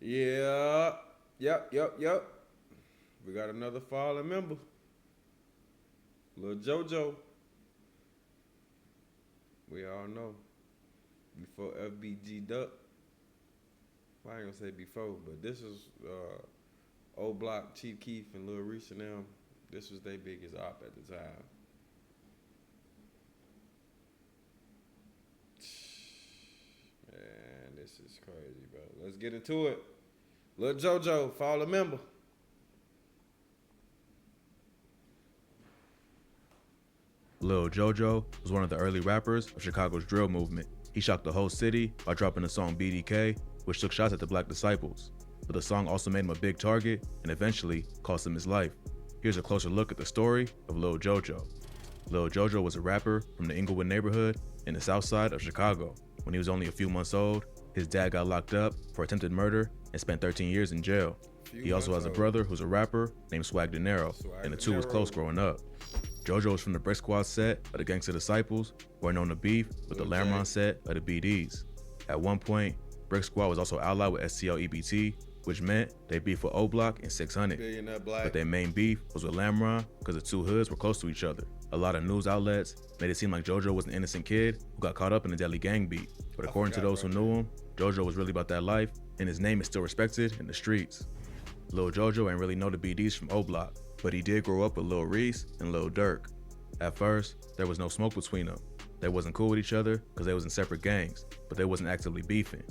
Yeah. Yep. We got another fallen member. Lil Jojo. We all know. Before FBG Duck. Well, I ain't gonna say before, but this is Old Block, Chief Keef, and Lil Reese and them. This was their biggest op at the time. Man, this is crazy, bro. Let's get into it. Lil Jojo, fallen member. Lil Jojo was one of the early rappers of Chicago's drill movement. He shocked the whole city by dropping the song BDK, which took shots at the Black disciples. But the song also made him a big target and eventually cost him his life. Here's a closer look at the story of Lil Jojo. Lil Jojo was a rapper from the Inglewood neighborhood in the south side of Chicago. When he was only a few months old, his dad got locked up for attempted murder and spent 13 years in jail. He also has a brother who's a rapper named Swag Dinero, and the two was close growing up. Jojo was from the Brick Squad set of the Gangsta Disciples, who are known to beef with the Lamron set of the BDs. At one point, Brick Squad was also allied with STL EBT, which meant they beefed with O-Block and 600. But their main beef was with Lamron because the two hoods were close to each other. A lot of news outlets made it seem like Jojo was an innocent kid who got caught up in a deadly gang beef. But according to those who knew him, Jojo was really about that life, and his name is still respected in the streets. Lil Jojo ain't really know the BDs from O-Block, but he did grow up with Lil Reese and Lil Durk. At first, there was no smoke between them. They wasn't cool with each other because they was in separate gangs, but they wasn't actively beefing.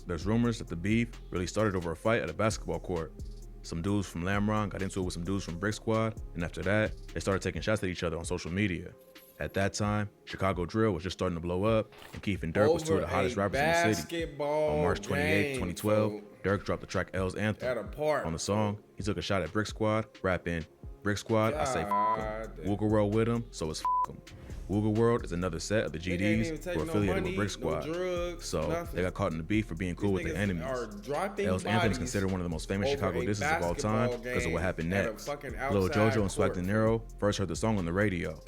There's rumors that the beef really started over a fight at a basketball court. Some dudes from Lamron got into it with some dudes from Brick Squad, and after that, they started taking shots at each other on social media. At that time, Chicago drill was just starting to blow up, and Keef and Durk was two of the hottest rappers in the city. On March 28, 2012, Durk dropped the track L's Anthem. On the song, he took a shot at Brick Squad, rapping, "Brick Squad, I say f*** 'em. Wooga World with him, so it's f*** 'em." Wooga World is another set of the GDs who are affiliated with Brick Squad. So they got caught in the beef for being cool with their enemies. L's Anthem is considered one of the most famous Chicago disses of all time because of what happened next. Lil Jojo and Swag Dinero first heard the song on the radio.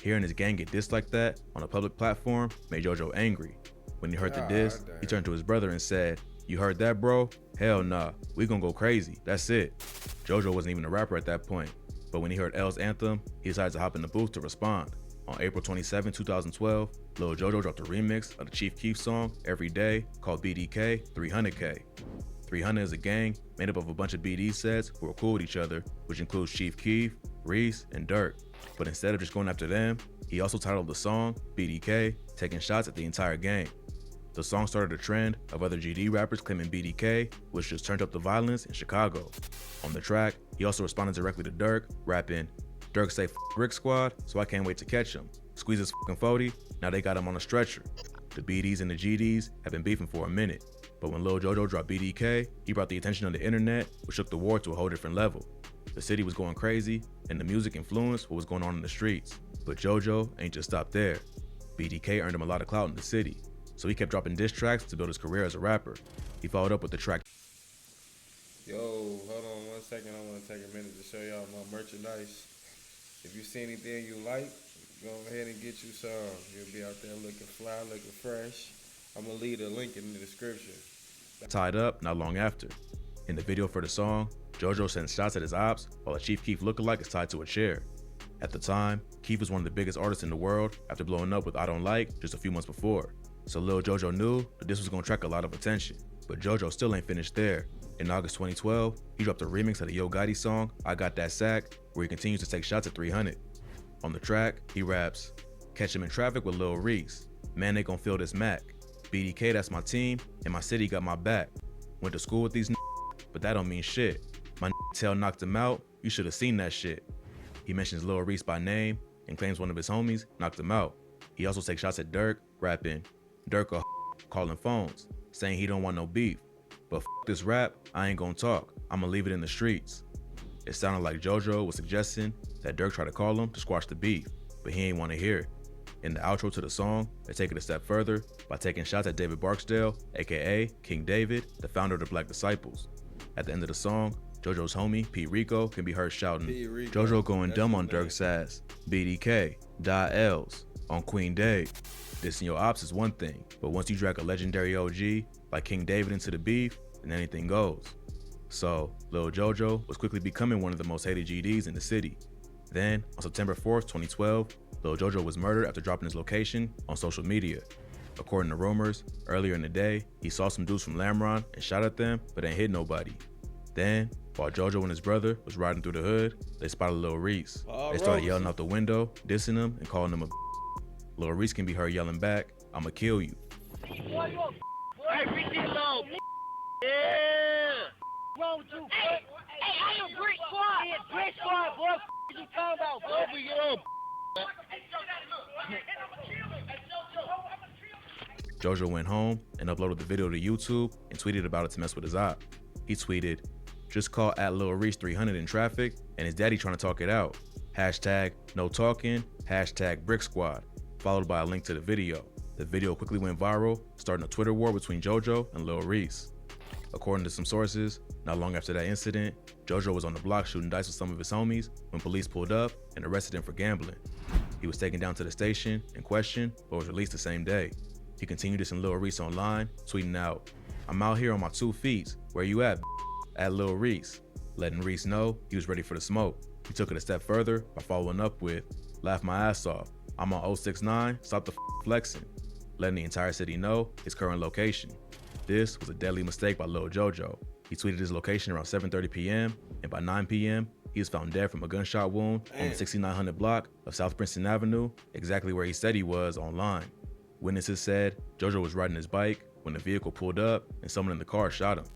Hearing his gang get dissed like that on a public platform made Jojo angry. When he heard the diss, he turned to his brother and said, "You heard that, bro? Hell nah, we gonna go crazy, that's it." Jojo wasn't even a rapper at that point, but when he heard L's Anthem, he decided to hop in the booth to respond. On April 27, 2012, Lil Jojo dropped a remix of the Chief Keef song, Every Day, called BDK 300K. 300 is a gang made up of a bunch of BD sets who are cool with each other, which includes Chief Keef, Reese, and Durk. But instead of just going after them, he also titled the song BDK, taking shots at the entire gang. The song started a trend of other GD rappers claiming BDK, which just turned up the violence in Chicago. On the track, he also responded directly to Durk, rapping, "Durk say f Brick Squad, so I can't wait to catch him. Squeeze his f***ing 40, now they got him on a stretcher." The BDs and the GDs have been beefing for a minute, but when Lil Jojo dropped BDK, he brought the attention of the internet, which took the war to a whole different level. The city was going crazy, and the music influenced what was going on in the streets. But Jojo ain't just stopped there. BDK earned him a lot of clout in the city, so he kept dropping diss tracks to build his career as a rapper. He followed up with the track. Yo, hold on 1 second. I want to take a minute to show y'all my merchandise. If you see anything you like, go ahead and get you some. You'll be out there looking fly, looking fresh. I'm going to leave a link in the description. Tied up not long after. In the video for the song, Jojo sends shots at his ops while a Chief Keef lookalike is tied to a chair. At the time, Keef was one of the biggest artists in the world after blowing up with I Don't Like just a few months before. So Lil Jojo knew that this was going to attract a lot of attention. But Jojo still ain't finished there. In August 2012, he dropped a remix of the Yo Gotti song, I Got That Sack, where he continues to take shots at 300. On the track, he raps, "Catch him in traffic with Lil Reese. Man, they gon' feel this Mac. BDK, that's my team, and my city got my back. Went to school with these but that don't mean shit. My tail knocked him out, you should've seen that shit." He mentions Lil Reese by name and claims one of his homies knocked him out. He also takes shots at Durk, rapping, "Durk a calling phones, saying he don't want no beef. But this rap, I ain't gonna talk, I'ma leave it in the streets." It sounded like Jojo was suggesting that Durk try to call him to squash the beef, but he ain't want to hear it. In the outro to the song, they take it a step further by taking shots at David Barksdale, aka King David, the founder of the Black Disciples. At the end of the song, Jojo's homie, Pete Rico, can be heard shouting, "Jojo going dumb on Durk's ass, BDK, die L's, on Queen Dave. Dissing your ops is one thing, but once you drag a legendary OG like King David into the beef, then anything goes. So, Lil Jojo was quickly becoming one of the most hated GDs in the city. Then, on September 4th, 2012, Lil Jojo was murdered after dropping his location on social media. According to rumors, earlier in the day, he saw some dudes from Lamron and shot at them, but ain't hit nobody. Then, while Jojo and his brother was riding through the hood, they spotted Lil Reese. They started yelling out the window, dissing him, and calling him a Lil Reese can be heard yelling back, "I'ma kill you." Hey, Reese, low. Yeah. Wrong with you, hey, I am Brick Squad. Yeah, Brick Squad, boy. What you talking about, boy? We get up. Jojo went home and uploaded the video to YouTube and tweeted about it to mess with his op. He tweeted, "Just caught at Lil Reese 300 in traffic and his daddy trying to talk it out. Hashtag no talking, hashtag Brick Squad," followed by a link to the video. The video quickly went viral, starting a Twitter war between Jojo and Lil Reese. According to some sources, not long after that incident, Jojo was on the block shooting dice with some of his homies when police pulled up and arrested him for gambling. He was taken down to the station and questioned, but was released the same day. He continued this in Lil Reese online, tweeting out, "I'm out here on my 2 feet. Where you at, At Lil Reese," letting Reese know he was ready for the smoke. He took it a step further by following up with, "Laugh my ass off. I'm on 069, stop the flexing," letting the entire city know his current location. This was a deadly mistake by Lil Jojo. He tweeted his location around 7:30 p.m., and by 9 p.m., he was found dead from a gunshot wound on the 6900 block of South Princeton Avenue, exactly where he said he was online. Witnesses said Jojo was riding his bike when the vehicle pulled up and someone in the car shot him.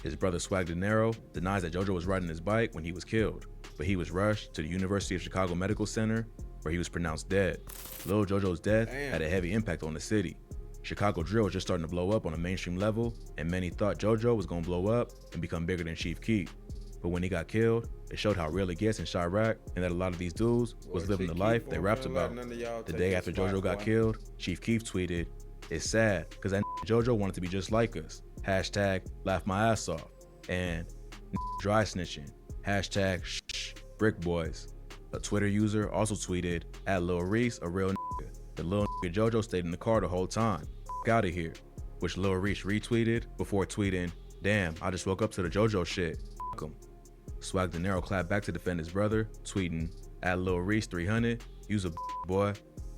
His brother Swag De Niro denies that Jojo was riding his bike when he was killed, but he was rushed to the University of Chicago Medical Center where he was pronounced dead. Lil Jojo's death had a heavy impact on the city. Chicago drill was just starting to blow up on a mainstream level, and many thought Jojo was gonna blow up and become bigger than Chief Keef. But when he got killed, it showed how real it gets in Chirac and that a lot of these dudes was living the life they rapped about. The day after Jojo got killed, Chief Keef tweeted, "It's sad, cause that Jojo wanted to be just like us. Hashtag laugh my ass off." And dry snitching. Hashtag shh, brick boys. A Twitter user also tweeted, "At Lil Reese, a real nigga. The little nigga Jojo stayed in the car the whole time. Out of here," which Lil Reese retweeted before tweeting, "Damn, I just woke up to the Jojo shit. F*** him." Swag De Niro clapped back to defend his brother, tweeting, "At Lil Reese 300, you's a boy.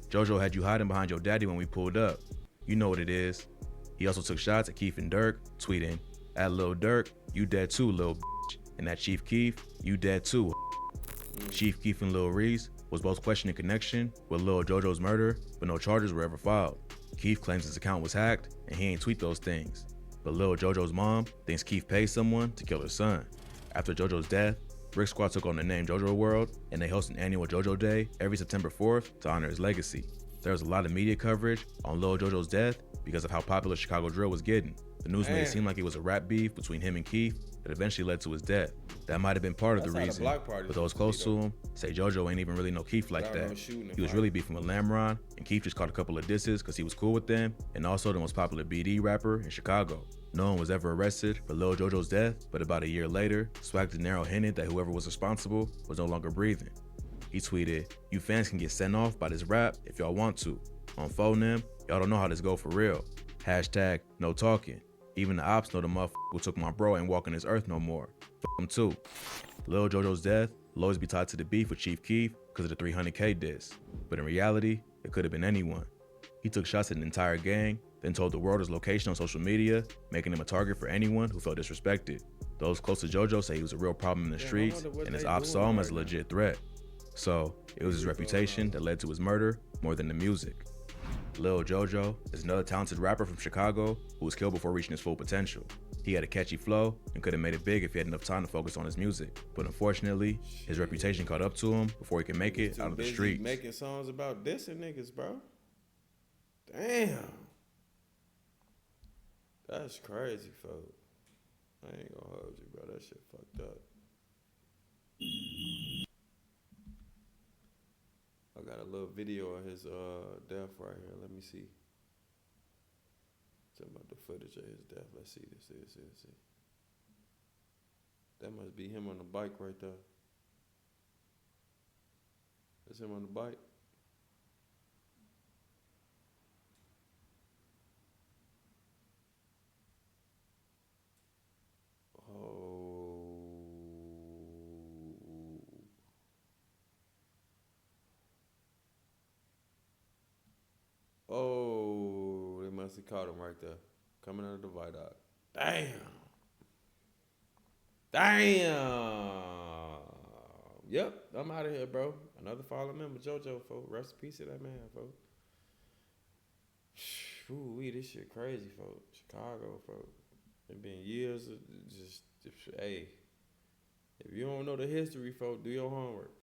Jojo had you hiding behind your daddy when we pulled up. You know what it is." He also took shots at Keef and Dirk, tweeting, "At Lil Dirk, you dead too, lil bitch. And at Chief Keef, you dead too." Chief Keef and Lil Reese was both questioned in connection with Lil Jojo's murder, but no charges were ever filed. Keef claims his account was hacked and he ain't tweet those things. But Lil Jojo's mom thinks Keef paid someone to kill her son. After Jojo's death, Brick Squad took on the name Jojo World, and they host an annual Jojo Day every September 4th to honor his legacy. There was a lot of media coverage on Lil Jojo's death because of how popular Chicago drill was getting. The news made it seem like it was a rap beef between him and Keef that eventually led to his death. That might have been part of the reason, but those close to him say Jojo ain't even really know Keef like that. He was really beefing with Lamron, and Keef just caught a couple of disses because he was cool with them, and also the most popular BD rapper in Chicago. No one was ever arrested for Lil Jojo's death, but about a year later, Swag De Niro hinted that whoever was responsible was no longer breathing. He tweeted, "You fans can get sent off by this rap if y'all want to. On phone them, y'all don't know how this go for real. Hashtag no talking. Even the ops know the motherfucker who took my bro ain't walking this earth no more. F*** him too." Lil Jojo's death will always be tied to the beef with Chief Keef because of the 300K diss. But in reality, it could have been anyone. He took shots at an entire gang, then told the world his location on social media, making him a target for anyone who felt disrespected. Those close to Jojo say he was a real problem in the streets, and his ops saw him as a legit threat. So, it was his reputation that led to his murder more than the music. Lil Jojo is another talented rapper from Chicago who was killed before reaching his full potential. He had a catchy flow and could have made it big if he had enough time to focus on his music. But unfortunately, his reputation caught up to him before he could make it out of the streets. Making songs about dissing niggas, bro. Damn. That's crazy, folks. I ain't gonna hold you, bro. That shit fucked up. I got a little video of his death right here. Let me see. Talking about the footage of his death. Let's see this. See. That must be him on the bike right there. That's him on the bike. Oh, they must have caught him right there. Coming out of the viaduct. Damn. Damn. Yep, I'm out of here, bro. Another fallen member, JoJo, folks. Rest in peace to that man, folks. Ooh, this shit crazy, folks. Chicago, folks. It been years of just, hey, if you don't know the history, folks, do your homework.